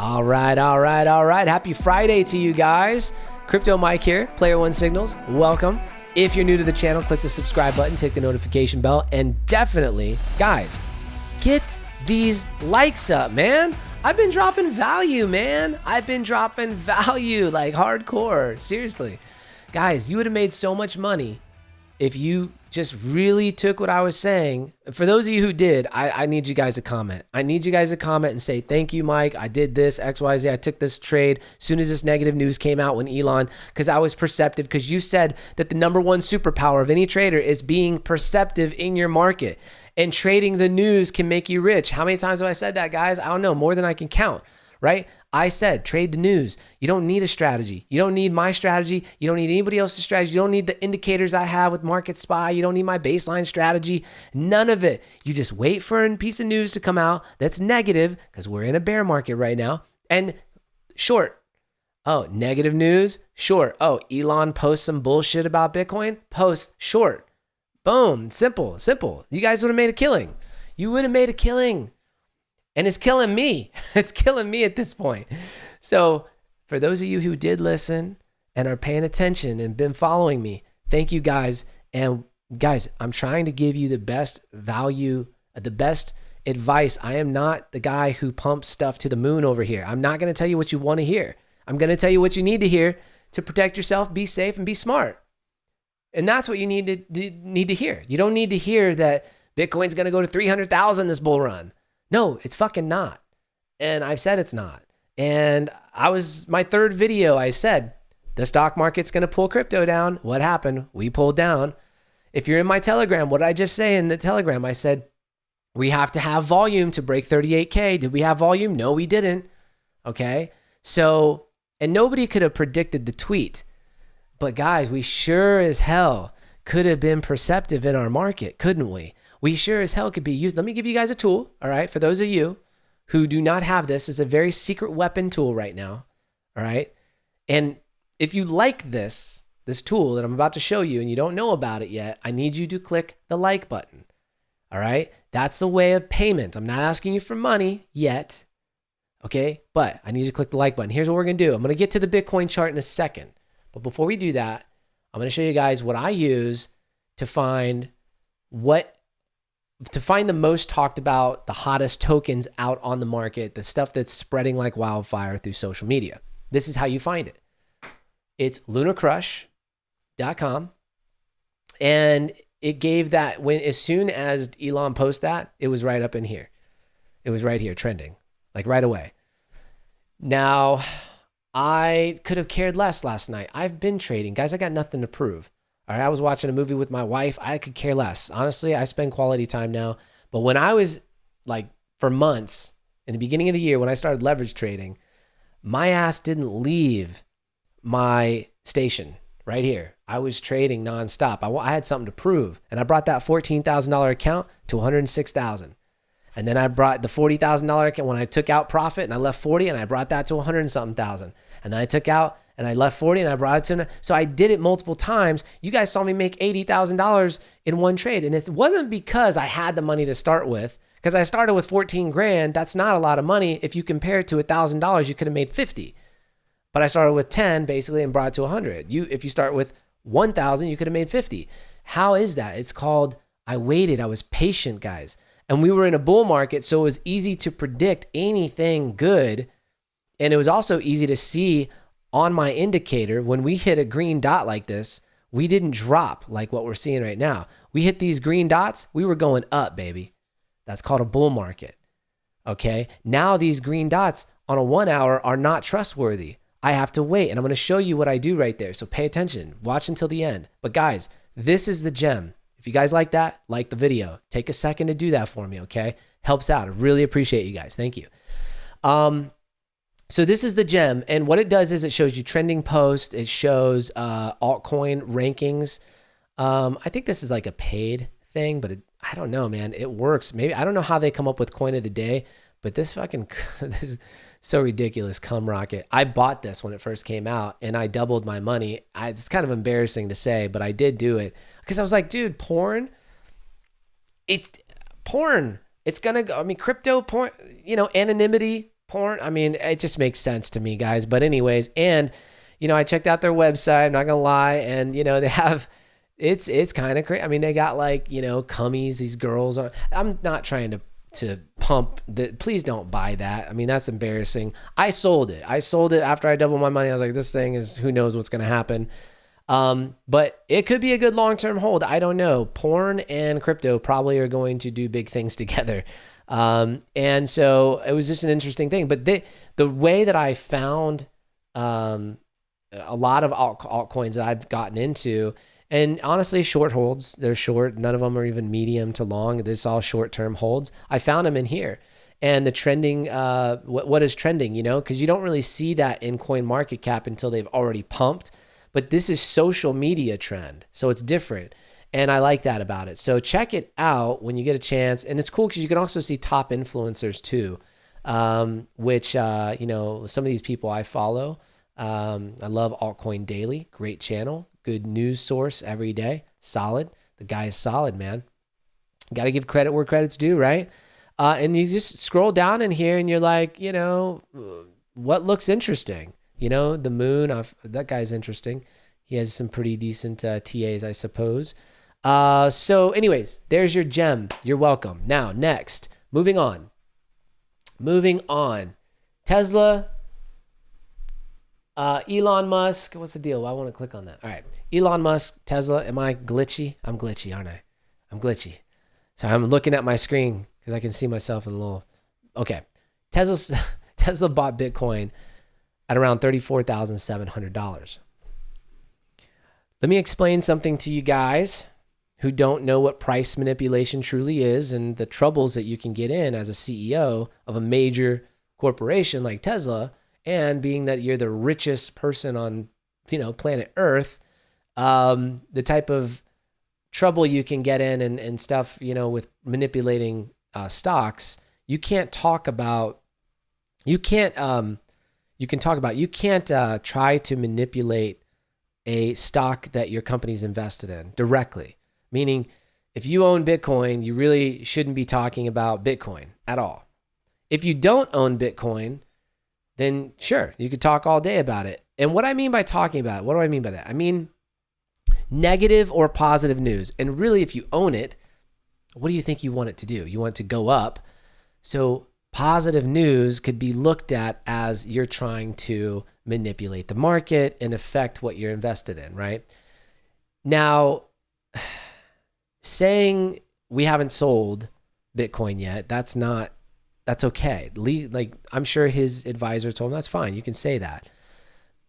All right, all right, all right. Happy Friday to you guys. Crypto Mike here, Player One Signals. Welcome. If you're new to the channel, click the subscribe button, click the notification bell, and definitely, guys, get these likes up, man. I've been dropping value, man. I've been dropping value like hardcore. Seriously. Guys, you would have made so much money if you just really took what I was saying. For those of you who did, I need you guys to comment. I need you guys to comment and say, thank you, Mike. I did this, XYZ. I took this trade as soon as this negative news came out when Elon, because I was perceptive, because you said that the number one superpower of any trader is being perceptive in your market. And trading the news can make you rich. How many times have I said that, guys? I don't know, more than I can count, right? I said, trade the news. You don't need a strategy. You don't need my strategy. You don't need anybody else's strategy. You don't need the indicators I have with marketspy. You don't need my baseline strategy. None of it. You just wait for a piece of news to come out that's negative, because we're in a bear market right now, and short. Oh, negative news? Short. Oh, Elon posts some bullshit about Bitcoin? Post short. Boom. Simple, simple. You guys would have made a killing. You would have made a killing. And it's killing me. It's killing me at this point. So for those of you who did listen and are paying attention and been following me, thank you guys. And guys, I'm trying to give you the best value, the best advice. I am not the guy who pumps stuff to the moon over here. I'm not going to tell you what you want to hear. I'm going to tell you what you need to hear to protect yourself, be safe, and be smart. And that's what you need to hear. You don't need to hear that Bitcoin's going to go to 300,000 this bull run. No, it's fucking not. And I've said it's not. And my third video, I said, the stock market's going to pull crypto down. What happened? We pulled down. If you're in my Telegram, what did I just say in the Telegram? I said, we have to have volume to break 38K. Did we have volume? No, we didn't. Okay. So, and nobody could have predicted the tweet. But guys, we sure as hell could have been perceptive in our market, couldn't we? We sure as hell could be used. Let me give you guys a tool, all right? For those of you who do not have this, it's a very secret weapon tool right now, all right? And if you like this tool that I'm about to show you and you don't know about it yet, I need you to click the like button, all right? That's a way of payment. I'm not asking you for money yet, okay? But I need you to click the like button. Here's what we're going to do. I'm going to get to the Bitcoin chart in a second. But before we do that, I'm going to show you guys what I use to find the most talked about, the hottest tokens out on the market, the stuff that's spreading like wildfire through social media. This is how you find it. It's lunarcrush.com. And it gave that as soon as Elon posted that, it was right up in here. It was right here trending, like right away. Now, I could have cared less last night. I've been trading. Guys, I got nothing to prove. All right, I was watching a movie with my wife. I could care less. Honestly, I spend quality time now. But when I was like for months in the beginning of the year, when I started leverage trading, my ass didn't leave my station right here. I was trading nonstop. I had something to prove. And I brought that $14,000 account to $106,000. And then I brought the $40,000 account when I took out profit and I left 40 and I brought that to 100 and something thousand. And then I took out and I left 40 and I brought it to, so I did it multiple times. You guys saw me make $80,000 in one trade. And it wasn't because I had the money to start with, because I started with 14 grand. That's not a lot of money. If you compare it to $1,000, you could have made 50. But I started with 10 basically and brought it to 100. If you start with 1,000, you could have made 50. How is that? It's called, I waited. I was patient, guys. And we were in a bull market, so it was easy to predict anything good. And it was also easy to see on my indicator when we hit a green dot like this, we didn't drop like what we're seeing right now. We hit these green dots, we were going up, baby. That's called a bull market. Okay. Now these green dots on a 1 hour are not trustworthy. I have to wait. And I'm going to show you what I do right there. So pay attention, watch until the end. But guys, this is the gem. If you guys like that, like the video. Take a second to do that for me, okay? Helps out. I really appreciate you guys. Thank you. So this is the gem. And what it does is it shows you trending posts. It shows altcoin rankings. I think this is like a paid thing, but I don't know, man. It works. Maybe I don't know how they come up with coin of the day, but this is so ridiculous. Cum rocket. I bought this when it first came out and I doubled my money. It's kind of embarrassing to say, but I did do it because I was like, dude, porn. It's going to go, I mean, crypto porn, anonymity, porn. I mean, it just makes sense to me, guys. But anyways, and I checked out their website. I'm not gonna lie, and they have. It's kind of crazy. I mean, they got like cummies. These girls are. I'm not trying to pump the. Please don't buy that. I mean, that's embarrassing. I sold it. After I doubled my money. I was like, this thing is, who knows what's gonna happen. But it could be a good long-term hold. I don't know. Porn and crypto probably are going to do big things together. And so it was just an interesting thing. But the way that I found a lot of altcoins that I've gotten into, and honestly, short holds, they're short. None of them are even medium to long. This all short-term holds. I found them in here. And the trending, what is trending, because you don't really see that in CoinMarketCap until they've already pumped. But this is social media trend. So it's different. And I like that about it. So check it out when you get a chance. And it's cool because you can also see top influencers too, which, some of these people I follow. I love Altcoin Daily. Great channel. Good news source every day. Solid. The guy is solid, man. Got to give credit where credit's due, right? And you just scroll down in here and you're like, what looks interesting? The moon, that guy's interesting. He has some pretty decent TAs, I suppose. So anyways, there's your gem. You're welcome. Now, next, moving on. Tesla, Elon Musk. What's the deal? I want to click on that. All right. Elon Musk, Tesla. Am I glitchy? I'm glitchy, aren't I? I'm glitchy. So I'm looking at my screen because I can see myself in a little. Okay. Tesla bought Bitcoin at around $34,700. Let me explain something to you guys who don't know what price manipulation truly is and the troubles that you can get in as a CEO of a major corporation like Tesla, and being that you're the richest person on, planet Earth, the type of trouble you can get in and stuff, with manipulating stocks. You can't try to manipulate a stock that your company's invested in directly. Meaning, if you own Bitcoin, you really shouldn't be talking about Bitcoin at all. If you don't own Bitcoin, then sure, you could talk all day about it. And what I mean by talking about it, what do I mean by that? I mean negative or positive news. And really, if you own it, what do you think you want it to do? You want it to go up. So positive news could be looked at as you're trying to manipulate the market and affect what you're invested in, right? Now, saying we haven't sold Bitcoin yet, that's okay. Like, I'm sure his advisor told him, that's fine. You can say that.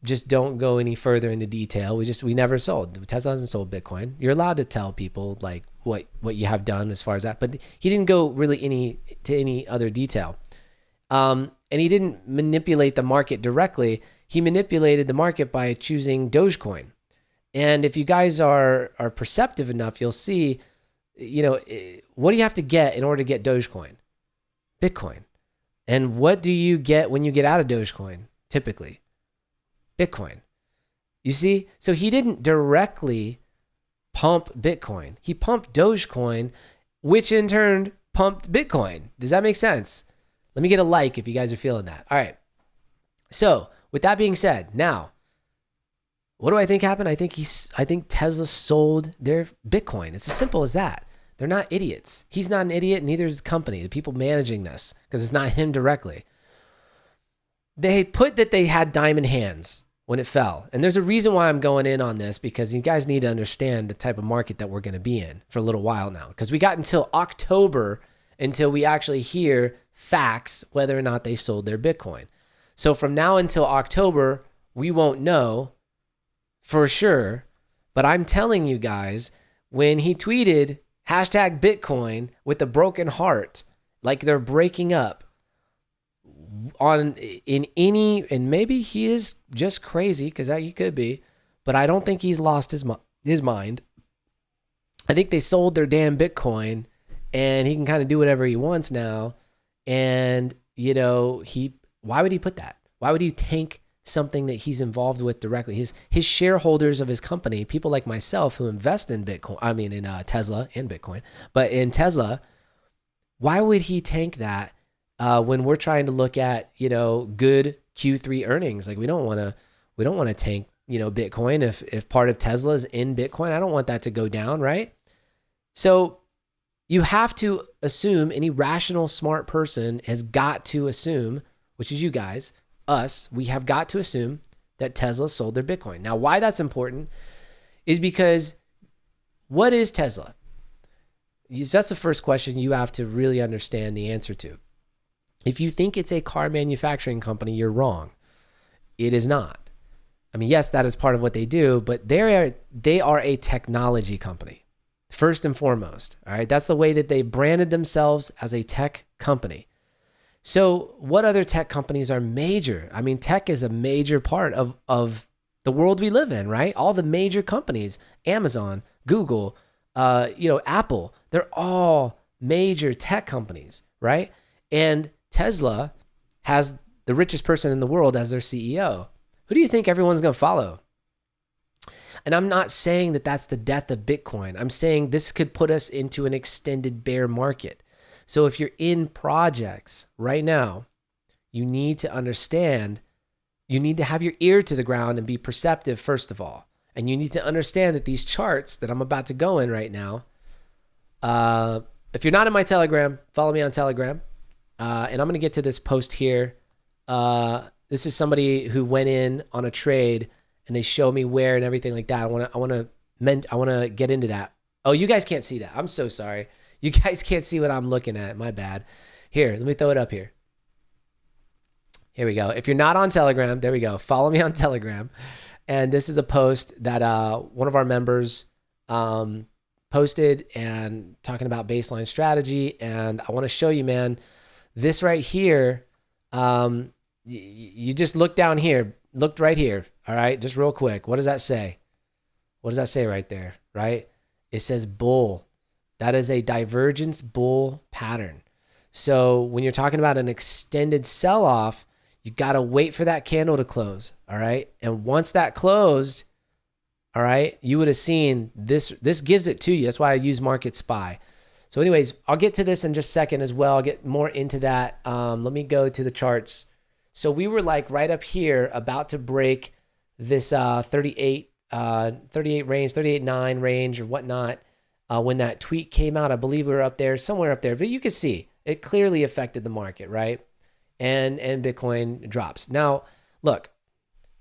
Just don't go any further into detail. We never sold. Tesla hasn't sold Bitcoin. You're allowed to tell people like what you have done as far as that, but he didn't go really any other detail. And he didn't manipulate the market directly. He manipulated the market by choosing Dogecoin. And if you guys are perceptive enough, you'll see, what do you have to get in order to get Dogecoin? Bitcoin. And what do you get when you get out of Dogecoin? Typically, Bitcoin. You see? So he didn't directly pump Bitcoin. He pumped Dogecoin, which in turn pumped Bitcoin. Does that make sense? Let me get a like if you guys are feeling that. All right. So with that being said, now, what do I think happened? I think Tesla sold their Bitcoin. It's as simple as that. They're not idiots. He's not an idiot, neither is the company, the people managing this, because it's not him directly. They put that they had diamond hands when it fell. And there's a reason why I'm going in on this, because you guys need to understand the type of market that we're going to be in for a little while now, because we got until October until we actually hear facts whether or not they sold their Bitcoin. So from now until October, we won't know for sure. But I'm telling you guys, when he tweeted #Bitcoin with a broken heart, like they're breaking up and maybe he is just crazy, because he could be, but I don't think he's lost his mind. I think they sold their damn Bitcoin and he can kind of do whatever he wants now. And, why would he put that? Why would he tank something that he's involved with directly? His shareholders of his company, people like myself who invest in Bitcoin, in Tesla and Bitcoin, but in Tesla, why would he tank that when we're trying to look at, good Q3 earnings. Like we don't want to tank, Bitcoin. If part of Tesla's in Bitcoin, I don't want that to go down, right? So you have to assume, any rational, smart person has got to assume, which is you guys, us, we have got to assume that Tesla sold their Bitcoin. Now, why that's important is because what is Tesla? That's the first question you have to really understand the answer to. If you think it's a car manufacturing company, you're wrong. It is not. I mean, yes, that is part of what they do, but they are a technology company, first and foremost. All right, that's the way that they branded themselves, as a tech company. So what other tech companies are major? I mean, tech is a major part of the world we live in, right? All the major companies, Amazon, Google, Apple, they're all major tech companies, right? And Tesla has the richest person in the world as their CEO. Who do you think everyone's going to follow? And I'm not saying that that's the death of Bitcoin. I'm saying this could put us into an extended bear market. So if you're in projects right now, you need to understand, you need to have your ear to the ground and be perceptive, first of all. And you need to understand that these charts that I'm about to go in right now, if you're not in my Telegram, follow me on Telegram. And I'm going to get to this post here. This is somebody who went in on a trade and they show me where and everything like that. I want to get into that. Oh, you guys can't see that. I'm so sorry. You guys can't see what I'm looking at. My bad. Here, let me throw it up here. Here we go. If you're not on Telegram, there we go. Follow me on Telegram. And this is a post that one of our members posted and talking about baseline strategy. And I want to show you, man, this right here. You just look down here, looked right here. All right. Just real quick. What does that say? What does that say right there? Right. It says bull. That is a divergence bull pattern. So when you're talking about an extended sell-off, you got to wait for that candle to close. All right. And once that closed, all right, you would have seen this. This gives it to you. That's why I use marketspy. So anyways, I'll get to this in just a second as well. I'll get more into that. Let me go to the charts. So we were like right up here about to break this 38 range, 38.9 range or whatnot. When that tweet came out, I believe we were up there, somewhere up there. But you can see it clearly affected the market, right? And Bitcoin drops. Now, look,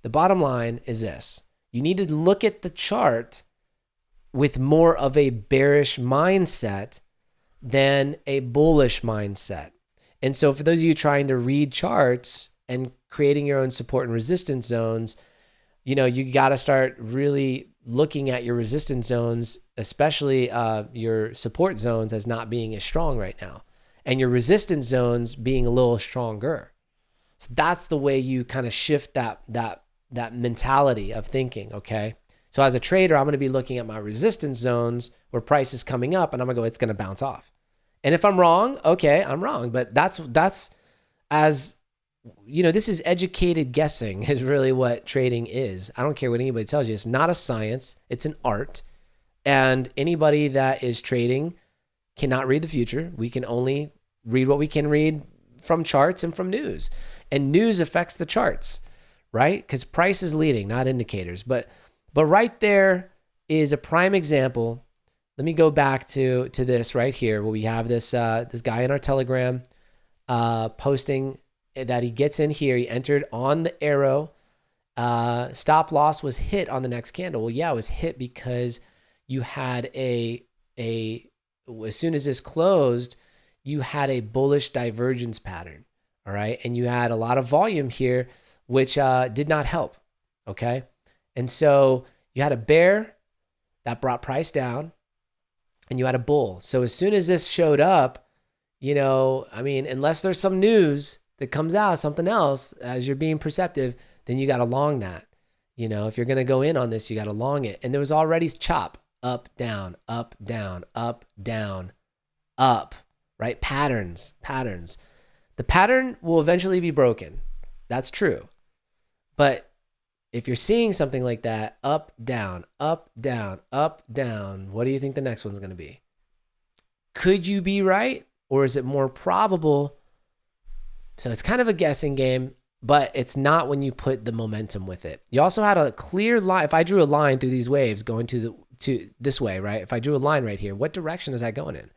the bottom line is this. You need to look at the chart with more of a bearish mindset than a bullish mindset. And so for those of you trying to read charts and creating your own support and resistance zones, you got to start really looking at your resistance zones, especially your support zones, as not being as strong right now, and your resistance zones being a little stronger. So that's the way you kind of shift that mentality of thinking. Okay. So as a trader, I'm going to be looking at my resistance zones where price is coming up, and I'm going to go, it's going to bounce off. And if I'm wrong, okay, I'm wrong. But that's as this is educated guessing is really what trading is. I don't care what anybody tells you. It's not a science. It's an art. And anybody that is trading cannot read the future. We can only read what we can read from charts and from news. And news affects the charts, right? Because price is leading, not indicators. But right there is a prime example. Let me go back to this right here where we have this guy in our Telegram posting that he gets in here. He entered on the arrow. Stop loss was hit on the next candle. Well, yeah, it was hit because you had as soon as this closed, you had a bullish divergence pattern. All right. And you had a lot of volume here, which did not help. Okay. And so you had a bear that brought price down, and you had a bull. So as soon as this showed up, unless there's some news that comes out, something else, as you're being perceptive, then you got to long that. If you're going to go in on this, you got to long it. And there was already chop, up, down, up, down, up, down, up, right? Patterns. The pattern will eventually be broken. That's true. But if you're seeing something like that, up, down, up, down, up, down, what do you think the next one's going to be? Could you be right? Or is it more probable So it's kind of a guessing game, but it's not when you put the momentum with it. You also had a clear line. If I drew a line through these waves going to this way, right? If I drew a line right here, what direction is that going in?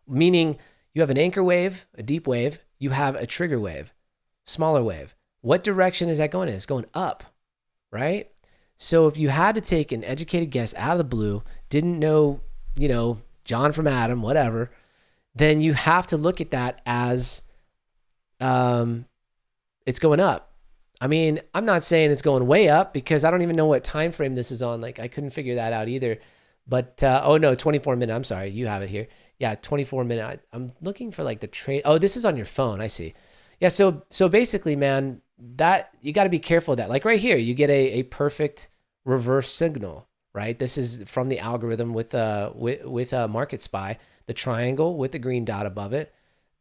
Meaning you have an anchor wave, a deep wave, you have a trigger wave, smaller wave. What direction is that going in? It's going up, right? So if you had to take an educated guess out of the blue, didn't know, John from Adam, whatever, then you have to look at that as it's going up. I mean, I'm not saying it's going way up because I don't even know what time frame this is on. Like I couldn't figure that out either. But 24 minute. I'm sorry, you have it here. Yeah, 24 minute. I'm looking for like the trade. Oh, this is on your phone. I see. Yeah. So basically, man, that you got to be careful of that. Like right here, you get a perfect reverse signal, right? This is from the algorithm with marketspy, the triangle with the green dot above it.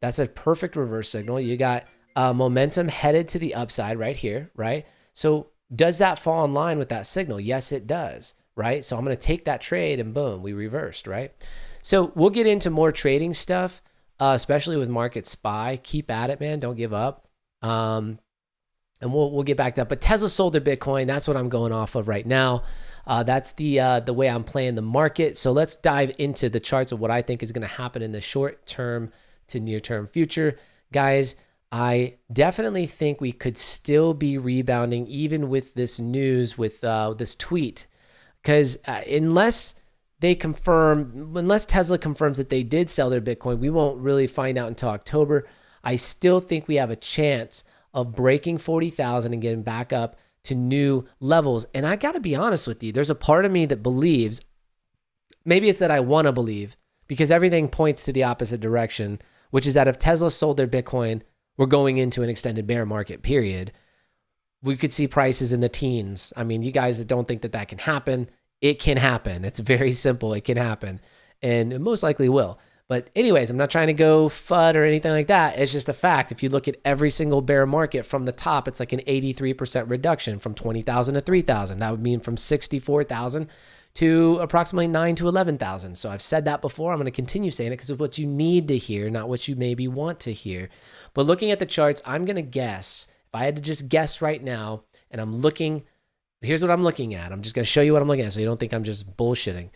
That's a perfect reverse signal. You got momentum headed to the upside right here, right? So does that fall in line with that signal? Yes, it does, right? So I'm going to take that trade and boom, we reversed, right? So we'll get into more trading stuff, especially with MarketSpy. Keep at it, man. Don't give up. And we'll get back to that. But Tesla sold their Bitcoin. That's what I'm going off of right now. That's the way I'm playing the market. So let's dive into the charts of what I think is going to happen in the short term to near term future. Guys, I definitely think we could still be rebounding even with this news, with this tweet. Because unless Tesla confirms that they did sell their Bitcoin, we won't really find out until October. I still think we have a chance of breaking 40,000 and getting back up to new levels. And I got to be honest with you, there's a part of me that believes, maybe it's that I want to believe, because everything points to the opposite direction, which is that if Tesla sold their Bitcoin, we're going into an extended bear market, period. We could see prices in the teens. I mean, you guys that don't think that that can happen, it can happen. It's very simple. It can happen. And it most likely will. But anyways, I'm not trying to go FUD or anything like that. It's just a fact. If you look at every single bear market from the top, it's like an 83% reduction from 20,000 to 3,000. That would mean from 64,000 to approximately 9 to 11,000. So I've said that before. I'm going to continue saying it because it's what you need to hear, not what you maybe want to hear. But looking at the charts, I'm going to guess. If I had to just guess right now, and I'm looking, here's what I'm looking at. I'm just going to show you what I'm looking at so you don't think I'm just bullshitting.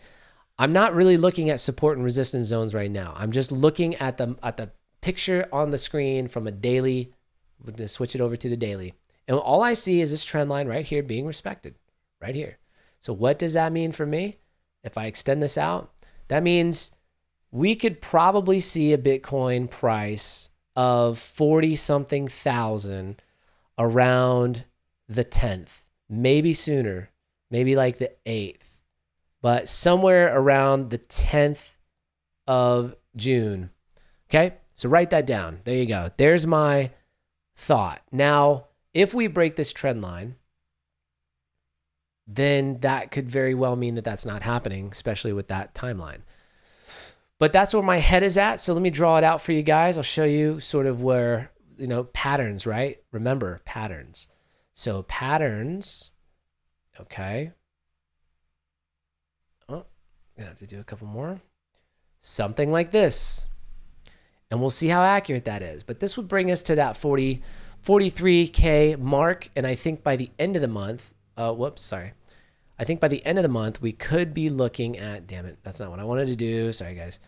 I'm not really looking at support and resistance zones right now. I'm just looking at the picture on the screen from a daily. We're going to switch it over to the daily. And all I see is this trend line right here being respected, right here. So what does that mean for me? If I extend this out, that means we could probably see a Bitcoin price of 40-something thousand around the 10th, maybe sooner, maybe like the 8th. But somewhere around the 10th of June. Okay, so write that down. There you go. There's my thought. Now, if we break this trend line, then that could very well mean that that's not happening, especially with that timeline. But that's where my head is at. So let me draw it out for you guys. I'll show you sort of where, patterns, right? Remember, patterns. So patterns, okay. Gonna have to do a couple more. Something like this. And we'll see how accurate that is. But this would bring us to that 43K mark. And I think by the end of the month, I think by the end of the month, we could be looking at, damn it, that's not what I wanted to do. Sorry, guys.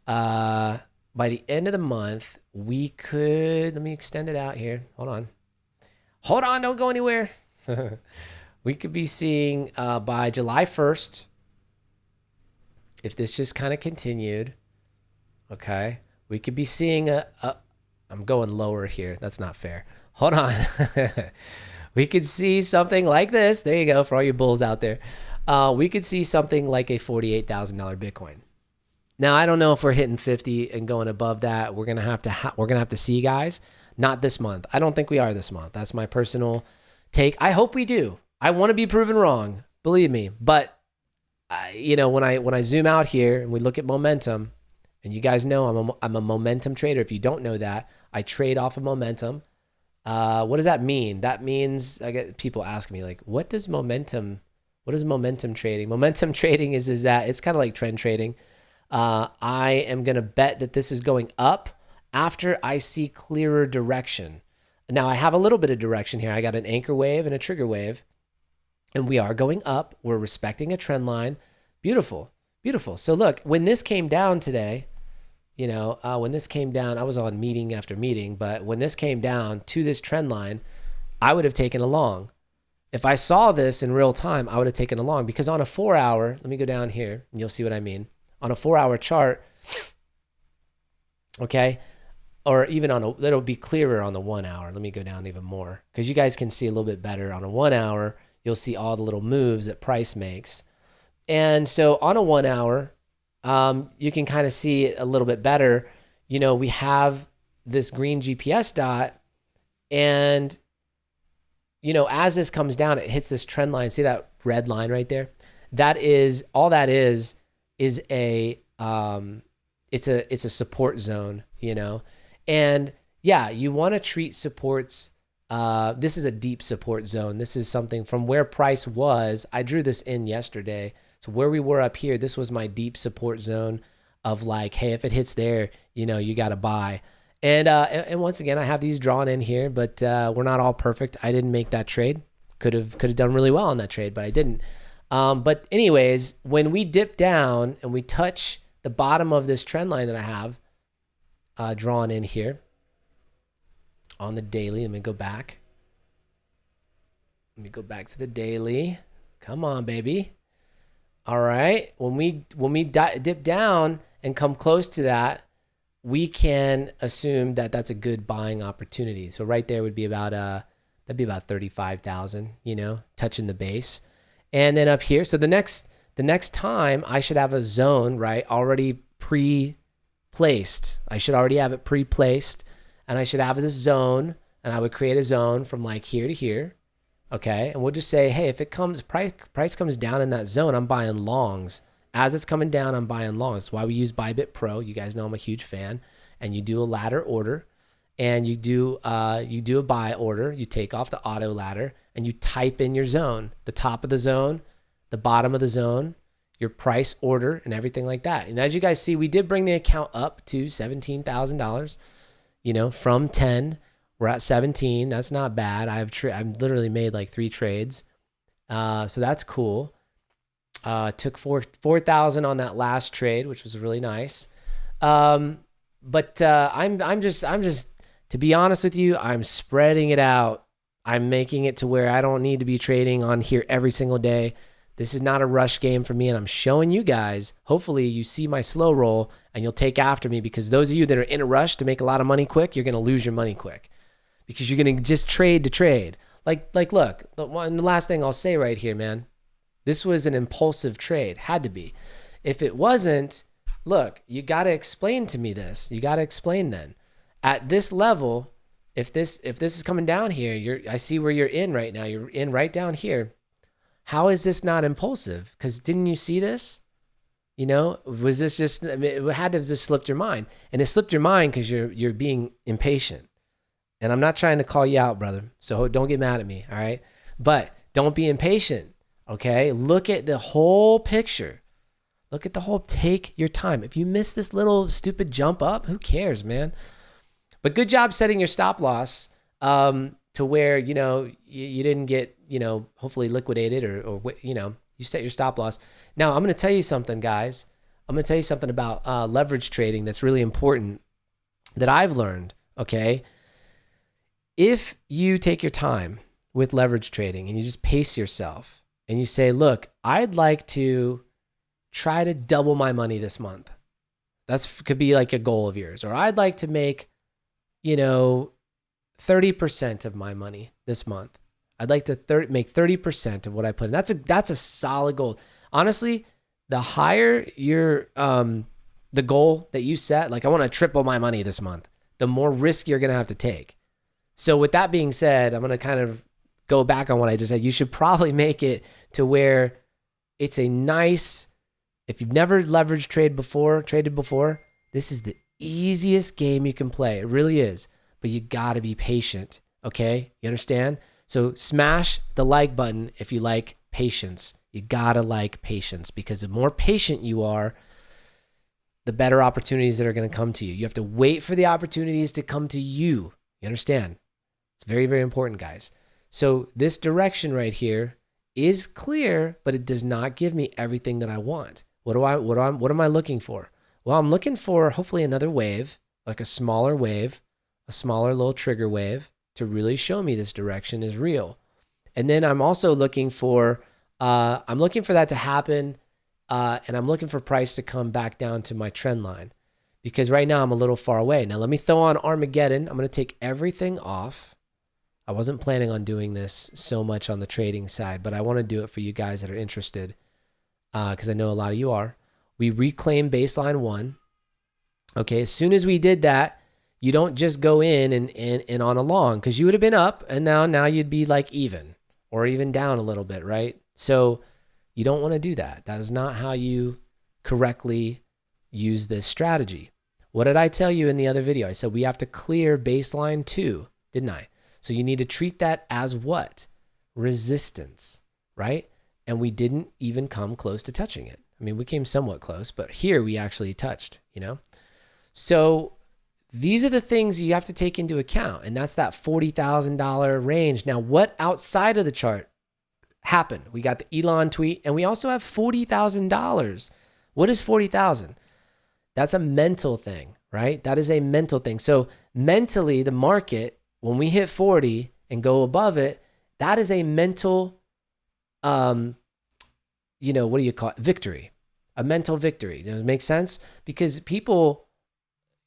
By the end of the month, we could, let me extend it out here. Hold on, don't go anywhere. We could be seeing by July 1st, if this just kind of continued, okay, we could be seeing I'm going lower here. That's not fair. Hold on. We could see something like this. There you go, for all you bulls out there. We could see something like a $48,000 Bitcoin. Now, I don't know if we're hitting 50 and going above that. We're gonna have to see, guys. Not this month. I don't think we are this month. That's my personal take. I hope we do. I want to be proven wrong, believe me. But when I zoom out here and we look at momentum, and you guys know I'm a momentum trader. If you don't know that, I trade off of momentum. What does that mean? That means I get people asking me like, what is momentum trading? Momentum trading is that it's kind of like trend trading. I am going to bet that this is going up after I see clearer direction. Now I have a little bit of direction here. I got an anchor wave and a trigger wave, and we are going up. We're respecting a trend line. Beautiful, beautiful. So look, when this came down today, when this came down, I was on meeting after meeting, but when this came down to this trend line, I would have taken a long. If I saw this in real time, I would have taken a long, because on a 4 hour, let me go down here and you'll see what I mean. On a 4 hour chart, okay, or even it'll be clearer on the 1 hour. Let me go down even more, because you guys can see a little bit better. On a 1 hour, you'll see all the little moves that price makes. And so on a 1 hour, you can kind of see it a little bit better. We have this green GPS dot, and as this comes down, it hits this trend line. See that red line right there? That is all that is a it's a support zone, and yeah, you want to treat supports. This is a deep support zone. This is something from where price was. I drew this in yesterday. So where we were up here, this was my deep support zone of like, hey, if it hits there, you got to buy. And once again, I have these drawn in here, but we're not all perfect. I didn't make that trade. Could have done really well on that trade, but I didn't. But anyways, when we dip down and we touch the bottom of this trend line that I have drawn in here on the daily, let me go back. Let me go back to the daily. Come on, baby. All right. When we dip down and come close to that, we can assume that that's a good buying opportunity. So right there would be about that'd be about 35,000, touching the base. And then up here, so the next time I should have a zone, right, already pre-placed. I should already have it pre-placed, and I should have this zone, and I would create a zone from like here to here. Okay, and we'll just say, hey, if it comes price comes down in that zone, I'm buying longs. As it's coming down, I'm buying longs. That's why we use Bybit Pro. You guys know I'm a huge fan. And you do a ladder order, and you do a buy order. You take off the auto ladder, and you type in your zone, the top of the zone, the bottom of the zone, your price order, and everything like that. And as you guys see, we did bring the account up to $17,000. From 10. We're at 17. That's not bad. I've literally made like 3 trades. So that's cool. Took 4,000 on that last trade, which was really nice. But I'm just to be honest with you, I'm spreading it out. I'm making it to where I don't need to be trading on here every single day. This is not a rush game for me, and I'm showing you guys. Hopefully you see my slow roll and you'll take after me, because those of you that are in a rush to make a lot of money quick, you're going to lose your money quick. Because you're going to just trade to trade. Like look, the last thing I'll say right here, man. This was an impulsive trade. Had to be. If it wasn't, look, you got to explain to me this. You got to explain then. At this level, if this is coming down here, I see where you're in right now. You're in right down here. How is this not impulsive? Because didn't you see this? Was this just, it had to have just slipped your mind. And it slipped your mind because you're being impatient. And I'm not trying to call you out, brother. So don't get mad at me, all right? But don't be impatient, okay? Look at the whole picture. Take your time. If you miss this little stupid jump up, who cares, man? But good job setting your stop loss to where, you didn't get, hopefully liquidated or you set your stop loss. Now, I'm going to tell you something, guys. I'm going to tell you something about leverage trading that's really important that I've learned, okay? If you take your time with leverage trading and you just pace yourself and you say, look, I'd like to try to double my money this month. Could be like a goal of yours. Or I'd like to make, 30% of my money this month. I'd like to make 30% of what I put in. That's a solid goal. Honestly, the higher your the goal that you set, like I want to triple my money this month, the more risk you're going to have to take. So with that being said, I'm going to kind of go back on what I just said. You should probably make it to where it's a nice, if you've never traded before, this is the easiest game you can play. It really is. But you got to be patient, okay? You understand? So smash the like button if you like patience. You got to like patience, because the more patient you are, the better opportunities that are going to come to you. You have to wait for the opportunities to come to you. You understand? It's very, very important, guys. So this direction right here is clear, but it does not give me everything that I want. What am I looking for? Well, I'm looking for hopefully another wave, like a smaller little trigger wave to really show me this direction is real. And then I'm also looking for that to happen. And I'm looking for price to come back down to my trend line, because right now I'm a little far away. Now let me throw on Armageddon. I'm going to take everything off. I wasn't planning on doing this so much on the trading side, but I want to do it for you guys that are interested, because I know a lot of you are. We reclaim baseline 1. Okay, as soon as we did that, you don't just go in and on a long, because you would have been up and now you'd be like even or even down a little bit, right? So you don't want to do that. That is not how you correctly use this strategy. What did I tell you in the other video? I said we have to clear baseline 2, didn't I? So you need to treat that as what? Resistance, right? And we didn't even come close to touching it. I mean, we came somewhat close, but here we actually touched, you know? So these are the things you have to take into account, and that's that $40,000 range. Now, what outside of the chart happened? We got the Elon tweet, and we also have $40,000. What is 40,000? That's a mental thing, right? That is a mental thing. So mentally, the market, when we hit 40 and go above it, that is a mental, what do you call it? Victory, a mental victory. Does it make sense? Because people,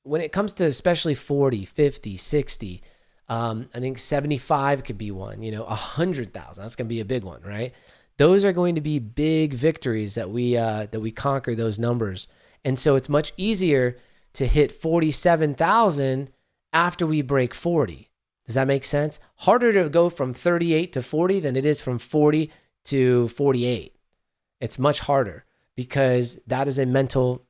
when it comes to especially 40, 50, 60, I think 75 could be one, 100,000. That's going to be a big one, right? Those are going to be big victories that we conquer those numbers. And so it's much easier to hit 47,000 after we break 40. Does that make sense? Harder to go from 38 to 40 than it is from 40 to 48. It's much harder because that is a mental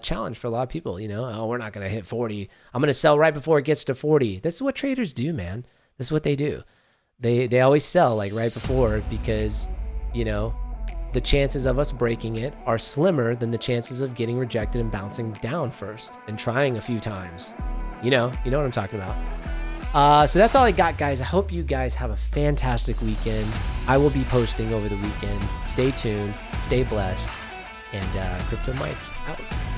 challenge for a lot of people. Oh, we're not going to hit 40. I'm going to sell right before it gets to 40. This is what traders do, man. This is what they do. They always sell like right before, because, the chances of us breaking it are slimmer than the chances of getting rejected and bouncing down first and trying a few times. You know what I'm talking about. So that's all I got, guys. I hope you guys have a fantastic weekend. I will be posting over the weekend. Stay tuned, stay blessed, and Crypto Mike out.